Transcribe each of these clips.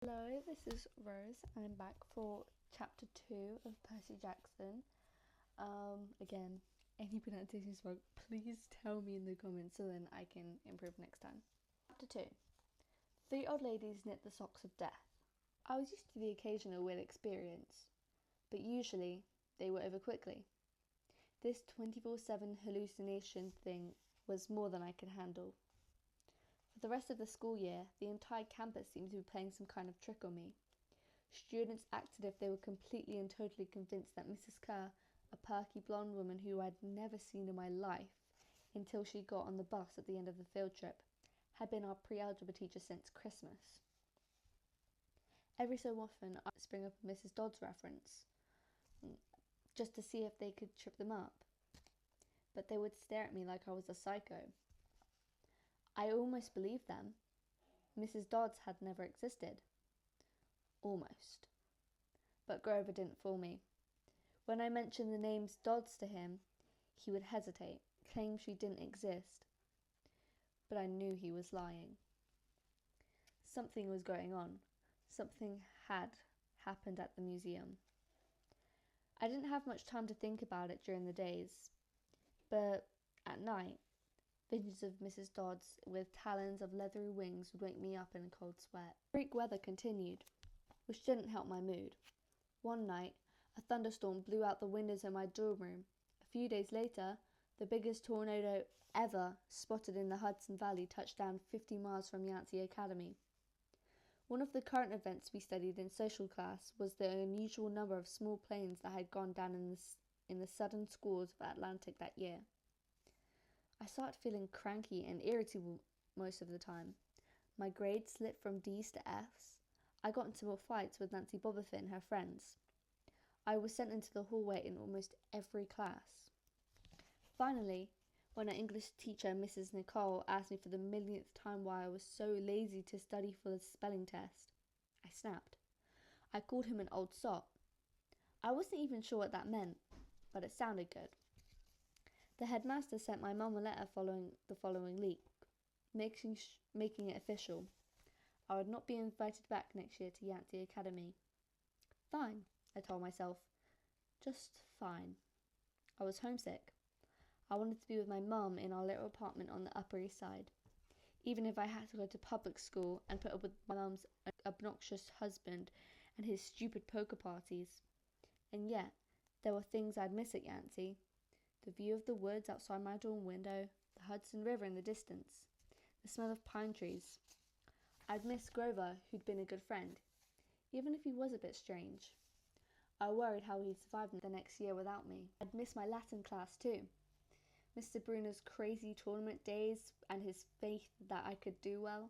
Hello, this is Rose, and I'm back for chapter 2 of Percy Jackson. Again, any pronunciations wrong, please tell me in the comments so then I can improve next time. Chapter 2. Three old ladies knit the socks of death. I was used to the occasional weird experience, but usually they were over quickly. This 24/7 hallucination thing was more than I could handle. For the rest of the school year, the entire campus seemed to be playing some kind of trick on me. Students acted as if they were completely and totally convinced that Mrs. Kerr, a perky blonde woman who I'd never seen in my life until she got on the bus at the end of the field trip, had been our pre-algebra teacher since Christmas. Every so often I'd spring up a Mrs. Dodd's reference, just to see if they could trip them up. But they would stare at me like I was a psycho. I almost believed them. Mrs. Dodds had never existed. Almost. But Grover didn't fool me. When I mentioned the names Dodds to him, he would hesitate, claim she didn't exist. But I knew he was lying. Something was going on. Something had happened at the museum. I didn't have much time to think about it during the days, but at night, visions of Mrs. Dodds with talons of leathery wings would wake me up in a cold sweat. Freak weather continued, which didn't help my mood. One night, a thunderstorm blew out the windows in my dorm room. A few days later, the biggest tornado ever spotted in the Hudson Valley touched down 50 miles from Yancey Academy. One of the current events we studied in social class was the unusual number of small planes that had gone down in the southern schools of Atlantic that year. I started feeling cranky and irritable most of the time. My grades slipped from D's to F's. I got into more fights with Nancy Bobbitt and her friends. I was sent into the hallway in almost every class. Finally, when our English teacher, Mrs. Nicole, asked me for the millionth time why I was so lazy to study for the spelling test, I snapped. I called him an old sot. I wasn't even sure what that meant, but it sounded good. The headmaster sent my mum a letter following the following week, making it official. I would not be invited back next year to Yancey Academy. Fine, I told myself. Just fine. I was homesick. I wanted to be with my mum in our little apartment on the Upper East Side, even if I had to go to public school and put up with my mum's obnoxious husband and his stupid poker parties. And yet, there were things I'd miss at Yancey. The view of the woods outside my dorm window, the Hudson River in the distance, the smell of pine trees. I'd miss Grover, who'd been a good friend, even if he was a bit strange. I worried how he'd survive the next year without me. I'd miss my Latin class too. Mr. Bruner's crazy tournament days and his faith that I could do well.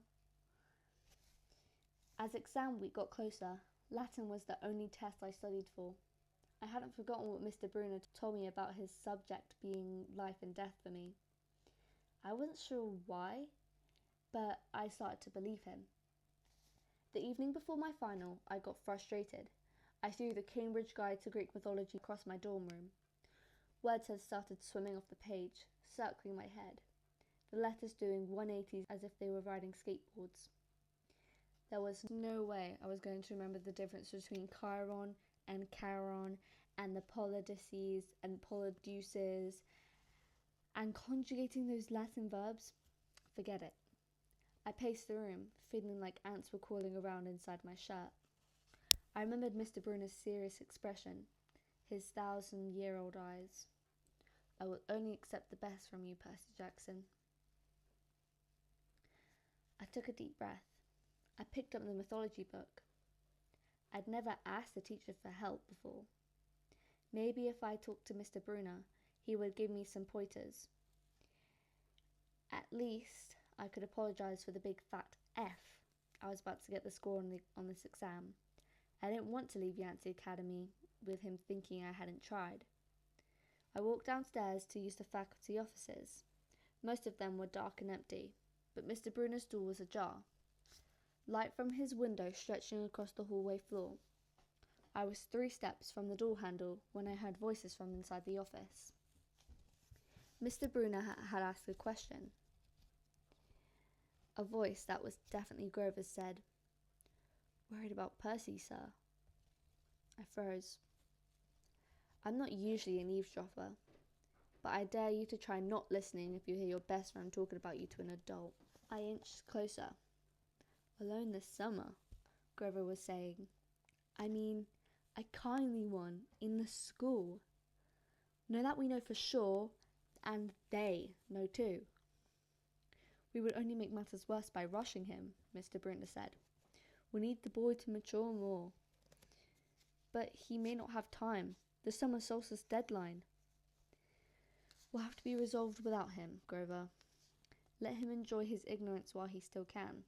As exam week got closer, Latin was the only test I studied for. I hadn't forgotten what Mr. Bruner told me about his subject being life and death for me. I wasn't sure why, but I started to believe him. The evening before my final, I got frustrated. I threw the Cambridge Guide to Greek Mythology across my dorm room. Words had started swimming off the page, circling my head, the letters doing 180s as if they were riding skateboards. There was no way I was going to remember the difference between Chiron and Charon and the Polydeuces and Polydeuces and conjugating those Latin verbs. Forget it. I paced the room, feeling like ants were crawling around inside my shirt. I remembered Mr. Bruner's serious expression, his 1,000-year-old eyes. I will only accept the best from you, Percy Jackson. I took a deep breath. I picked up the mythology book. I'd never asked the teacher for help before. Maybe if I talked to Mr. Bruner, he would give me some pointers. At least I could apologize for the big fat F I was about to get the score on this exam. I didn't want to leave Yancey Academy with him thinking I hadn't tried. I walked downstairs to use the faculty offices. Most of them were dark and empty, but Mr. Bruner's door was ajar. Light from his window stretching across the hallway floor. I was 3 steps from the door handle when I heard voices from inside the office. Mr. Bruner had asked a question. A voice that was definitely Grover's said, Worried about Percy, sir. I froze. I'm not usually an eavesdropper, but I dare you to try not listening if you hear your best friend talking about you to an adult. I inched closer. Alone this summer, Grover was saying. I mean, a kindly one in the school. No, that we know for sure, and they know too. We would only make matters worse by rushing him, Mr. Brunner said. We need the boy to mature more. But he may not have time. The summer solstice deadline will have to be resolved without him, Grover. Let him enjoy his ignorance while he still can.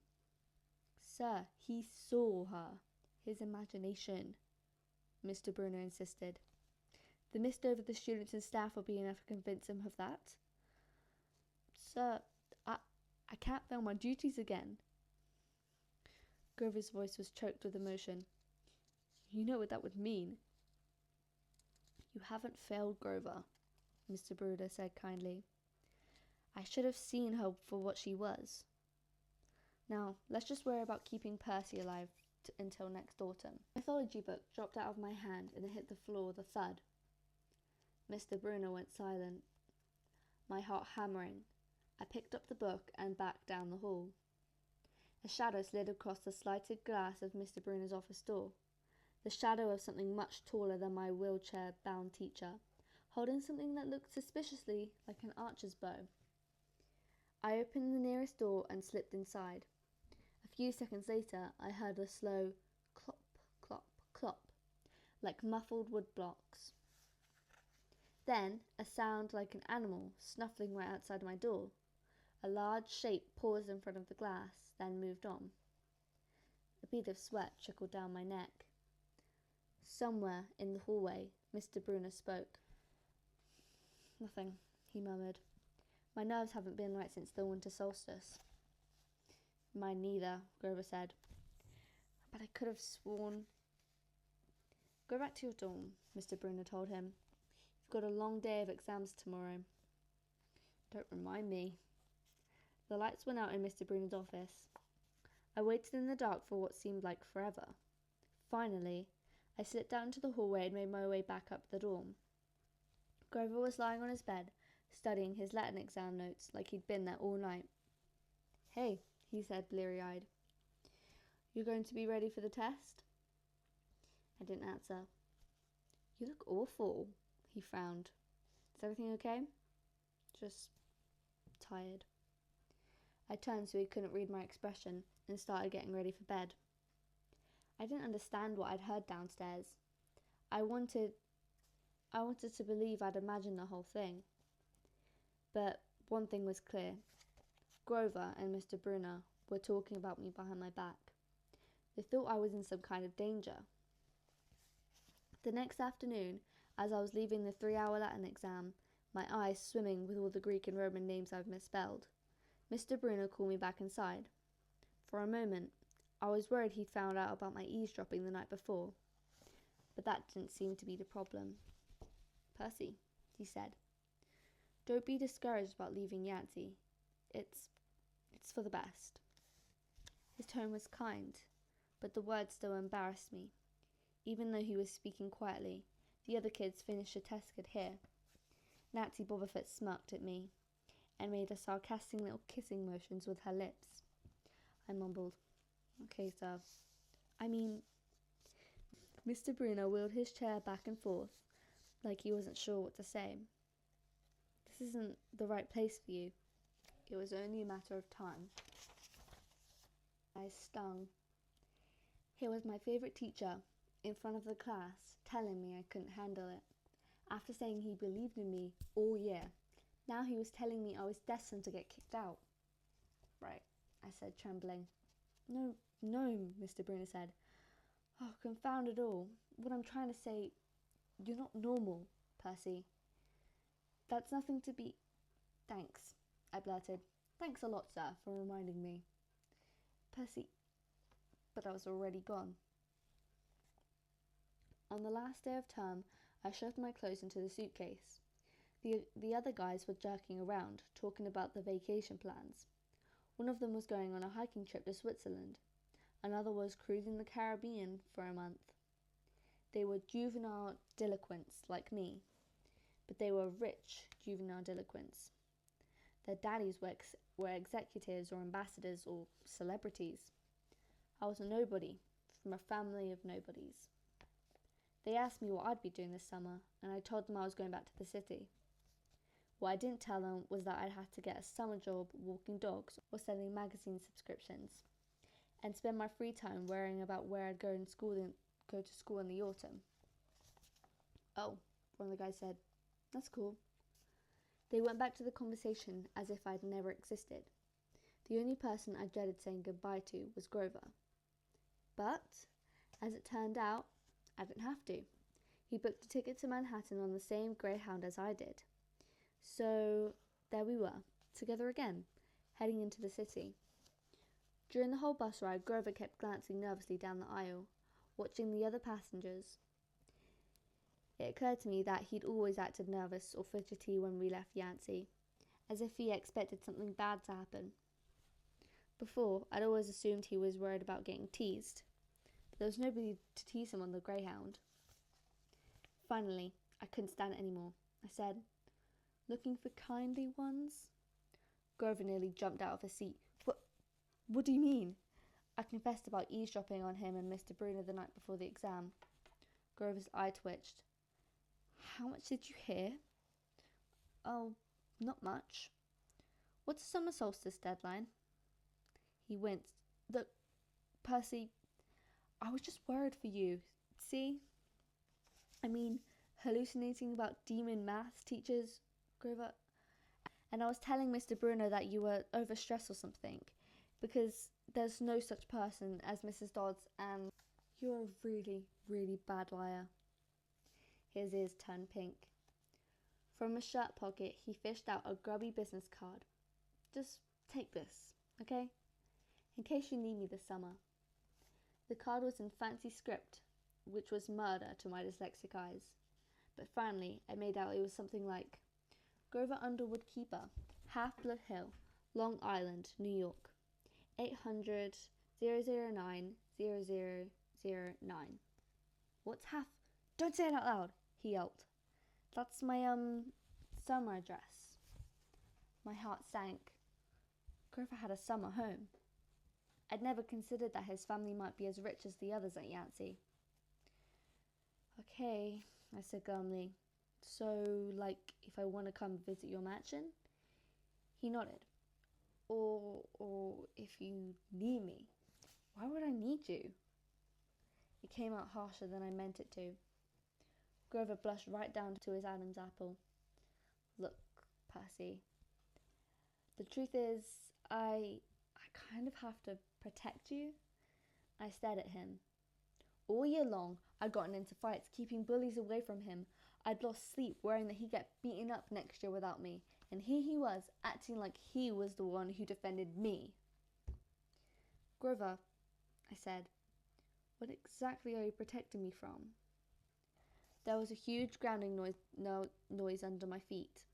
Sir, he saw her. His imagination, Mr. Brunner insisted. The mist over the students and staff will be enough to convince him of that. Sir, I can't fail my duties again. Grover's voice was choked with emotion. You know what that would mean. You haven't failed, Grover, Mr. Brunner said kindly. I should have seen her for what she was. Now, let's just worry about keeping Percy alive until next autumn. The mythology book dropped out of my hand and it hit the floor with a thud. Mr. Brunner went silent, my heart hammering. I picked up the book and backed down the hall. A shadow slid across the slighted glass of Mr. Brunner's office door, the shadow of something much taller than my wheelchair-bound teacher, holding something that looked suspiciously like an archer's bow. I opened the nearest door and slipped inside. A few seconds later, I heard a slow clop, clop, clop, like muffled wood blocks. Then, a sound like an animal snuffling right outside my door. A large shape paused in front of the glass, then moved on. A bead of sweat trickled down my neck. Somewhere in the hallway, Mr. Brunner spoke. Nothing, he murmured. My nerves haven't been right since the winter solstice. Mine neither, Grover said. But I could have sworn. Go back to your dorm, Mr. Brunner told him. You've got a long day of exams tomorrow. Don't remind me. The lights went out in Mr. Brunner's office. I waited in the dark for what seemed like forever. Finally, I slipped out into the hallway and made my way back up the dorm. Grover was lying on his bed, studying his Latin exam notes like he'd been there all night. Hey, he said, bleary-eyed. You're going to be ready for the test? I didn't answer. You look awful, he frowned. Is everything okay? Just tired. I turned so he couldn't read my expression and started getting ready for bed. I didn't understand what I'd heard downstairs. I wanted to believe I'd imagined the whole thing. But one thing was clear. Grover and Mr. Brunner were talking about me behind my back. They thought I was in some kind of danger. The next afternoon, as I was leaving the 3-hour Latin exam, my eyes swimming with all the Greek and Roman names I've misspelled, Mr. Brunner called me back inside. For a moment, I was worried he'd found out about my eavesdropping the night before, but that didn't seem to be the problem. Percy, he said, don't be discouraged about leaving Yancey. It's for the best. His tone was kind, but the words still embarrassed me. Even though he was speaking quietly, the other kids finished the test could hear. Nancy Bobberfoot smirked at me and made a sarcastic little kissing motions with her lips. I mumbled, okay, sir. Mr. Brunner wheeled his chair back and forth, like he wasn't sure what to say. This isn't the right place for you. It was only a matter of time. I stung. Here was my favourite teacher, in front of the class, telling me I couldn't handle it. After saying he believed in me all year, now he was telling me I was destined to get kicked out. Right, I said, trembling. No, Mr. Brunner said. Oh, confound it all. What I'm trying to say, you're not normal, Percy. That's nothing to be... Thanks, I blurted. Thanks a lot, sir, for reminding me. Percy... But I was already gone. On the last day of term, I shoved my clothes into the suitcase. The other guys were jerking around, talking about the vacation plans. One of them was going on a hiking trip to Switzerland. Another was cruising the Caribbean for a month. They were juvenile delinquents like me, but they were rich juvenile delinquents. Their daddies were executives or ambassadors or celebrities. I was a nobody from a family of nobodies. They asked me what I'd be doing this summer, and I told them I was going back to the city. What I didn't tell them was that I'd have to get a summer job walking dogs or selling magazine subscriptions, and spend my free time worrying about where I'd go to school in the autumn. Oh, one of the guys said, "That's cool." They went back to the conversation as if I'd never existed. The only person I dreaded saying goodbye to was Grover. But, as it turned out, I didn't have to. He booked a ticket to Manhattan on the same Greyhound as I did. So, there we were, together again, heading into the city. During the whole bus ride, Grover kept glancing nervously down the aisle, watching the other passengers. It occurred to me that he'd always acted nervous or fidgety when we left Yancey, as if he expected something bad to happen. Before, I'd always assumed he was worried about getting teased, but there was nobody to tease him on the Greyhound. Finally, I couldn't stand it anymore. I said, "Looking for kindly ones?" Grover nearly jumped out of his seat. What do you mean?" I confessed about eavesdropping on him and Mr. Bruno the night before the exam. Grover's eye twitched. "How much did you hear?" "Oh, not much." "What's the summer solstice deadline?" He winced. "Look, Percy, I was just worried for you. See? I mean, hallucinating about demon maths teachers, Grover. And I was telling Mr. Bruno that you were overstressed or something, because there's no such person as Mrs. Dodds, and you're a really, really bad liar." His ears turned pink. From his shirt pocket, he fished out a grubby business card. "Just take this, okay? In case you need me this summer." The card was in fancy script, which was murder to my dyslexic eyes. But finally, I made out it was something like, "Grover Underwood Keeper, Half-Blood Hill, Long Island, New York, 800-009-0009. "What's half? Don't say it out loud," he yelped. "That's my, summer address." My heart sank. Grover had a summer home. I'd never considered that his family might be as rich as the others at Yancey. "Okay," I said glumly. "So, like, if I want to come visit your mansion?" He nodded. Or if you need me." "Why would I need you?" It came out harsher than I meant it to. Grover blushed right down to his Adam's apple. "Look, Percy, the truth is, I kind of have to protect you." I stared at him. All year long, I'd gotten into fights, keeping bullies away from him. I'd lost sleep, worrying that he'd get beaten up next year without me. And here he was, acting like he was the one who defended me. "Grover," I said, "what exactly are you protecting me from?" There was a huge grounding noise under my feet.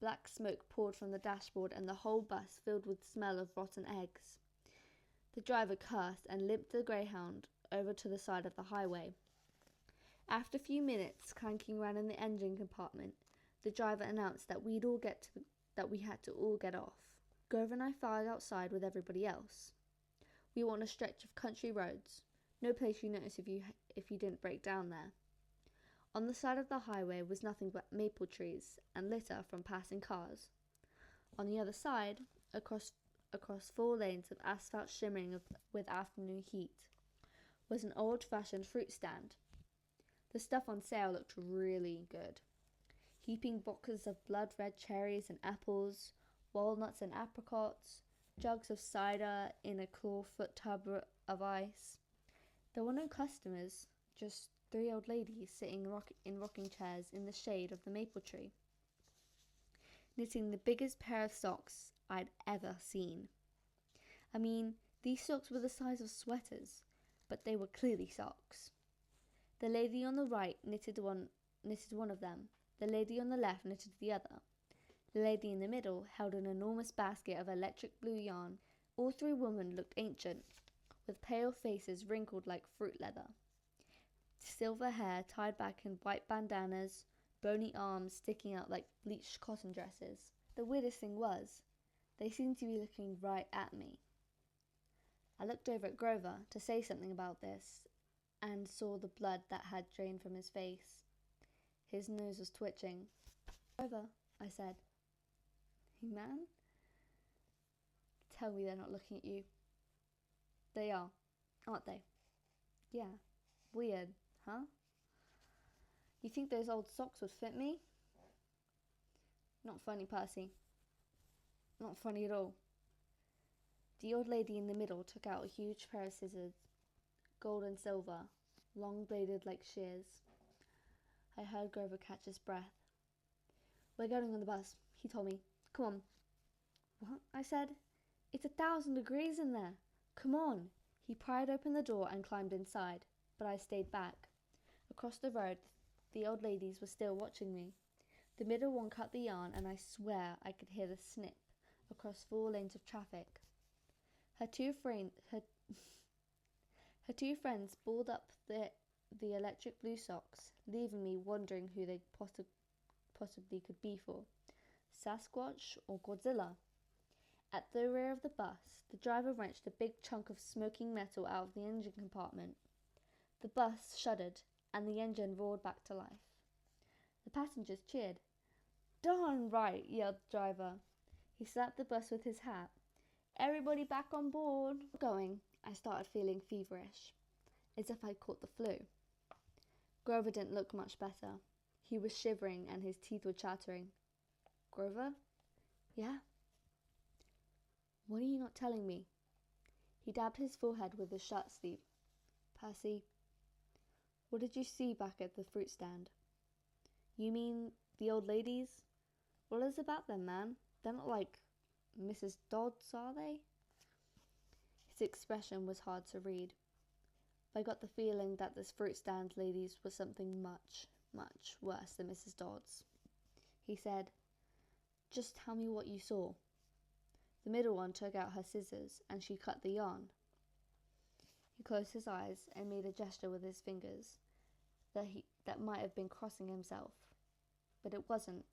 Black smoke poured from the dashboard and the whole bus filled with the smell of rotten eggs. The driver cursed and limped the Greyhound over to the side of the highway. After a few minutes clanking around in the engine compartment, the driver announced that we had to all get off. Grover and I filed outside with everybody else. We were on a stretch of country roads, no place you notice if you didn't break down there. On the side of the highway was nothing but maple trees and litter from passing cars. On the other side, across 4 lanes of asphalt shimmering with afternoon heat, was an old-fashioned fruit stand. The stuff on sale looked really good. Heaping boxes of blood-red cherries and apples, walnuts and apricots, jugs of cider in a clawfoot tub of ice. There were no customers, just 3 old ladies sitting in rocking chairs in the shade of the maple tree, knitting the biggest pair of socks I'd ever seen. I mean, these socks were the size of sweaters, but they were clearly socks. The lady on the right knitted one of them. The lady on the left knitted the other. The lady in the middle held an enormous basket of electric blue yarn. All 3 women looked ancient, with pale faces wrinkled like fruit leather, silver hair tied back in white bandanas, bony arms sticking out like bleached cotton dresses. The weirdest thing was, they seemed to be looking right at me. I looked over at Grover to say something about this and saw the blood that had drained from his face. His nose was twitching. Grover, I said. Hey man? Tell me they're not looking at you. They are, aren't they? Yeah. Weird, huh? You think those old socks would fit me? Not funny, Percy. Not funny at all. The old lady in the middle took out a huge pair of scissors, gold and silver, long-bladed like shears. I heard Grover catch his breath. We're going on the bus, he told me. Come on. What? I said. It's 1,000 degrees in there. Come on. He pried open the door and climbed inside, but I stayed back. Across the road, the old ladies were still watching me. The middle one cut the yarn, and I swear I could hear the snip across 4 lanes of traffic. Her two friends balled up the electric blue socks, leaving me wondering who they possibly could be for. Sasquatch or Godzilla? At the rear of the bus, the driver wrenched a big chunk of smoking metal out of the engine compartment. The bus shuddered, and the engine roared back to life. The passengers cheered. Darn right, yelled the driver. He slapped the bus with his hat. Everybody back on board. Going, I started feeling feverish, as if I'd caught the flu. Grover didn't look much better. He was shivering and his teeth were chattering. Grover? Yeah? What are you not telling me? He dabbed his forehead with his shirt sleeve. Percy, what did you see back at the fruit stand? You mean the old ladies? What is about them, man? They're not like Mrs. Dodds, are they? His expression was hard to read. I got the feeling that this fruit stand ladies was something much, much worse than Mrs. Dodds. He said, just tell me what you saw. The middle one took out her scissors and she cut the yarn. He closed his eyes and made a gesture with his fingers that might have been crossing himself. But it wasn't.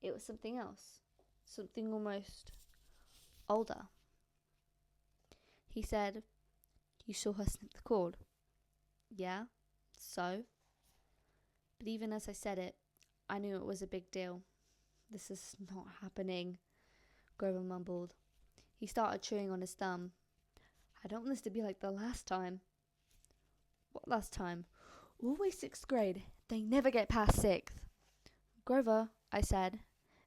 It was something else. Something almost older. He said, you saw her snip the cord. Yeah, so? But even as I said it, I knew it was a big deal. This is not happening, Grover mumbled. He started chewing on his thumb. I don't want this to be like the last time. What last time? Always 6th grade. They never get past 6th. Grover, I said,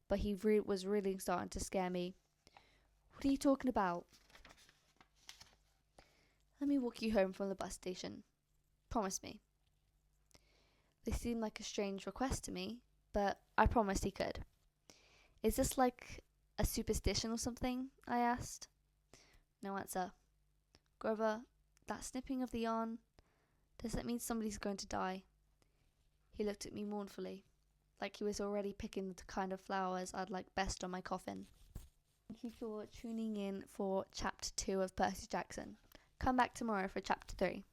but he was really starting to scare me. What are you talking about? Let me walk you home from the bus station. Promise me. This seemed like a strange request to me, but I promised he could. Is this like a superstition or something? I asked. No answer. Grover, that snipping of the yarn, does that mean somebody's going to die? He looked at me mournfully, like he was already picking the kind of flowers I'd like best on my coffin. Thank you for tuning in for Chapter 2 of Percy Jackson. Come back tomorrow for Chapter 3.